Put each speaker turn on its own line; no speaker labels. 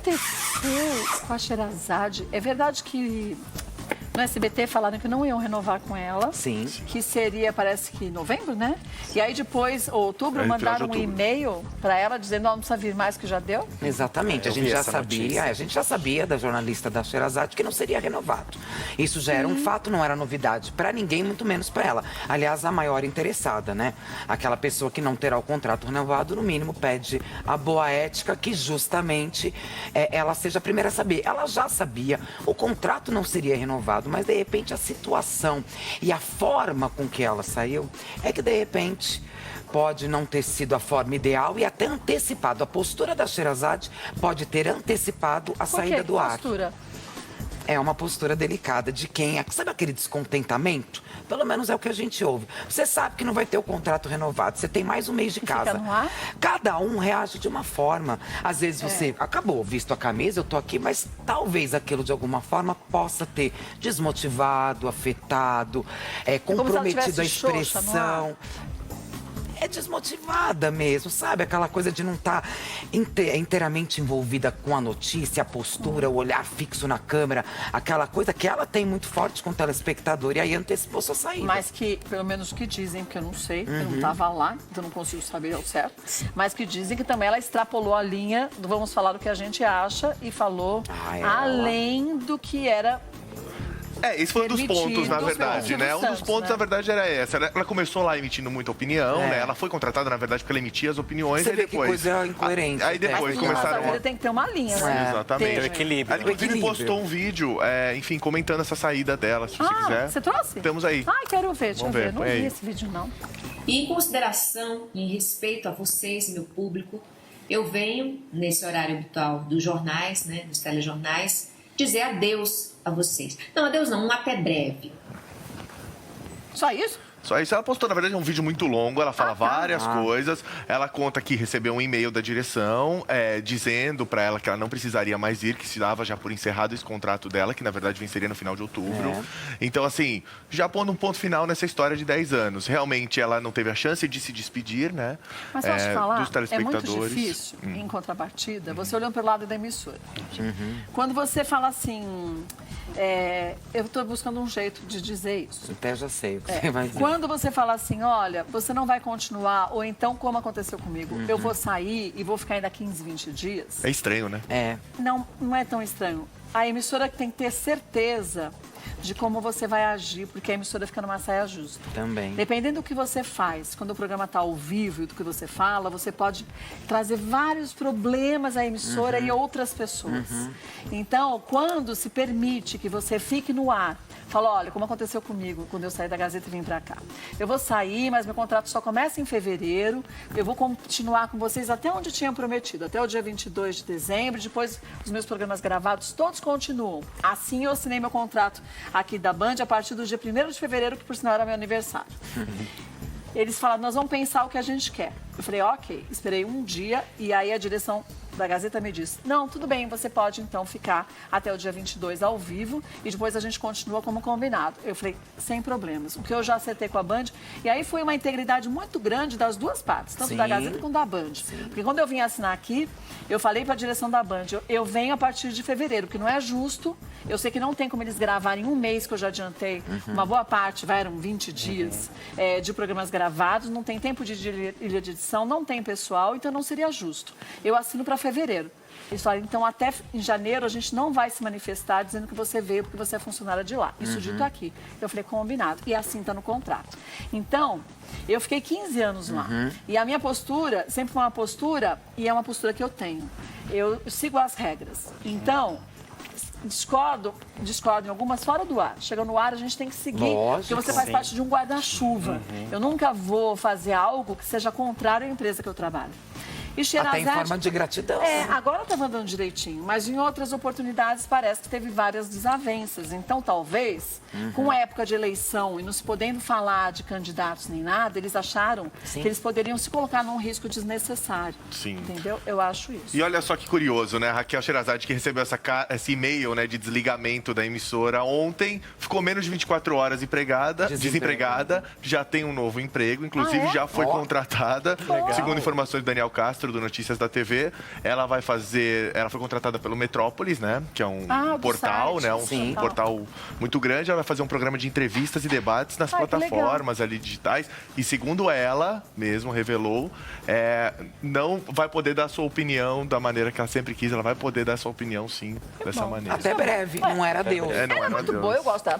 aconteceu com a Sherazade? É verdade que no SBT falaram que não iam renovar com ela.
Sim.
Que seria, parece que novembro, né? E aí depois, outubro, mandaram um e-mail para ela dizendo que não precisa vir mais, que já deu?
Exatamente, a gente já sabia da jornalista da Sherazade que não seria renovado. Isso já era um fato, não era novidade para ninguém, muito menos para ela. Aliás, a maior interessada, né? Aquela pessoa que não terá o contrato renovado, no mínimo, pede a boa ética que justamente ela seja a primeira a saber. Ela já sabia, o contrato não seria renovado, mas de repente a situação e a forma com que ela saiu é que de repente pode não ter sido a forma ideal e até antecipado. A postura da Sherazade pode ter antecipado a saída do ar.
Postura?
É uma postura delicada de quem... Sabe aquele descontentamento? Pelo menos é o que a gente ouve. Você sabe que não vai ter o contrato renovado. Você tem mais um mês de casa.
Fica no ar?
Cada um reage de uma forma. Às vezes você acabou, visto a camisa, eu tô aqui, mas talvez aquilo de alguma forma possa ter desmotivado, afetado, comprometido a expressão. É desmotivada mesmo, sabe? Aquela coisa de não estar inteiramente envolvida com a notícia, a postura, o olhar fixo na câmera. Aquela coisa que ela tem muito forte com o telespectador. E aí antecipou sua saída.
Mas que, pelo menos que dizem, porque eu não sei, eu não estava lá, então não consigo saber ao certo. Mas que dizem que também ela extrapolou a linha do vamos falar o que a gente acha e falou além do que era...
Esse foi um dos pontos, na verdade, né? Um dos pontos, na verdade, era essa. Ela começou lá emitindo muita opinião, né? Ela foi contratada, na verdade, porque ela emitia as opiniões.
Você
e
vê
depois...
que coisa incoerente.
Aí depois começaram...
Ele tem que ter uma linha, né?
Exatamente.
O equilíbrio.
Ela, inclusive, postou um vídeo, enfim, comentando essa saída dela, se você quiser.
Você trouxe?
Temos aí.
Ai, quero ver, deixa eu ver. Não vi
aí.
esse vídeo, não.
E em consideração, em respeito a vocês, meu público, eu venho, nesse horário habitual dos jornais, né, dos telejornais, dizer adeus a vocês. Não, adeus não, um até breve.
Só isso?
Só isso. Ela postou, na verdade, um vídeo muito longo. Ela fala várias coisas. Ela conta que recebeu um e-mail da direção dizendo pra ela que ela não precisaria mais ir, que se dava já por encerrado esse contrato dela, que na verdade venceria no final de outubro. Então, assim, já pondo um ponto final nessa história de 10 anos. Realmente, ela não teve a chance de se despedir, né?
Mas posso te falar,
dos telespectadores.
é muito difícil, em contrapartida, você olhando pelo lado da emissora. Quando você fala assim... eu estou buscando um jeito de dizer isso.
Até já sei o que você vai dizer.
Quando você fala assim, olha, você não vai continuar, ou então, como aconteceu comigo, eu vou sair e vou ficar ainda 15, 20 dias.
É estranho, né?
Não é tão estranho. A emissora tem que ter certeza de como você vai agir, porque a emissora fica numa saia justa.
Também.
Dependendo do que você faz, quando o programa está ao vivo e do que você fala, você pode trazer vários problemas à emissora e outras pessoas. Então, quando se permite que você fique no ar, fala, olha, como aconteceu comigo quando eu saí da Gazeta e vim para cá. Eu vou sair, mas meu contrato só começa em fevereiro. Eu vou continuar com vocês até onde tinha prometido, até o dia 22 de dezembro. Depois, os meus programas gravados, todos continuam. Assim, eu assinei meu contrato aqui da Band a partir do dia 1º de fevereiro, que por sinal era meu aniversário. Eles falaram, nós vamos pensar o que a gente quer. Eu falei, ok. Esperei um dia e aí a direção da Gazeta me disse, não, tudo bem, você pode então ficar até o dia 22 ao vivo e depois a gente continua como combinado. Eu falei, sem problemas. O que eu já acertei com a Band, e aí foi uma integridade muito grande das duas partes, tanto da Gazeta quanto da Band. Porque quando eu vim assinar aqui, eu falei para a direção da Band, eu venho a partir de fevereiro, porque não é justo, eu sei que não tem como eles gravarem um mês, que eu já adiantei, uma boa parte, eram 20 dias de programas gravados, não tem tempo de ilha de edição, não tem pessoal, então não seria justo. Eu assino para fevereiro. Eles falaram, então até em janeiro a gente não vai se manifestar dizendo que você veio porque você é funcionária de lá. Isso dito aqui. Eu falei, combinado. E assim está no contrato. Então, eu fiquei 15 anos lá. E a minha postura, sempre foi uma postura, e é uma postura que eu tenho. Eu sigo as regras. Então, discordo em algumas fora do ar. Chega no ar, a gente tem que seguir, porque você faz parte de um guarda-chuva. Eu nunca vou fazer algo que seja contrário à empresa que eu trabalho. E Sherazade,
até em forma de gratidão.
Agora estava andando direitinho, mas em outras oportunidades parece que teve várias desavenças. Então, talvez, com a época de eleição e não se podendo falar de candidatos nem nada, eles acharam que eles poderiam se colocar num risco desnecessário. Entendeu? Eu acho isso.
E olha só que curioso, né? Raquel Sherazade, que recebeu esse e-mail, né, de desligamento da emissora ontem, ficou menos de 24 horas desempregada, já tem um novo emprego, inclusive já foi contratada, segundo informações do Daniel Castro, quadro do Notícias da TV. Ela foi contratada pelo Metrópolis, né? Que é um portal,
site,
né? Um portal muito grande. Ela vai fazer um programa de entrevistas e debates nas plataformas ali digitais. E segundo ela mesmo revelou, não vai poder dar sua opinião da maneira que ela sempre quis. Ela vai poder dar sua opinião, sim, dessa maneira.
Até breve, não era Deus.
Não era
Muito
Deus.
boa, eu gosto dela.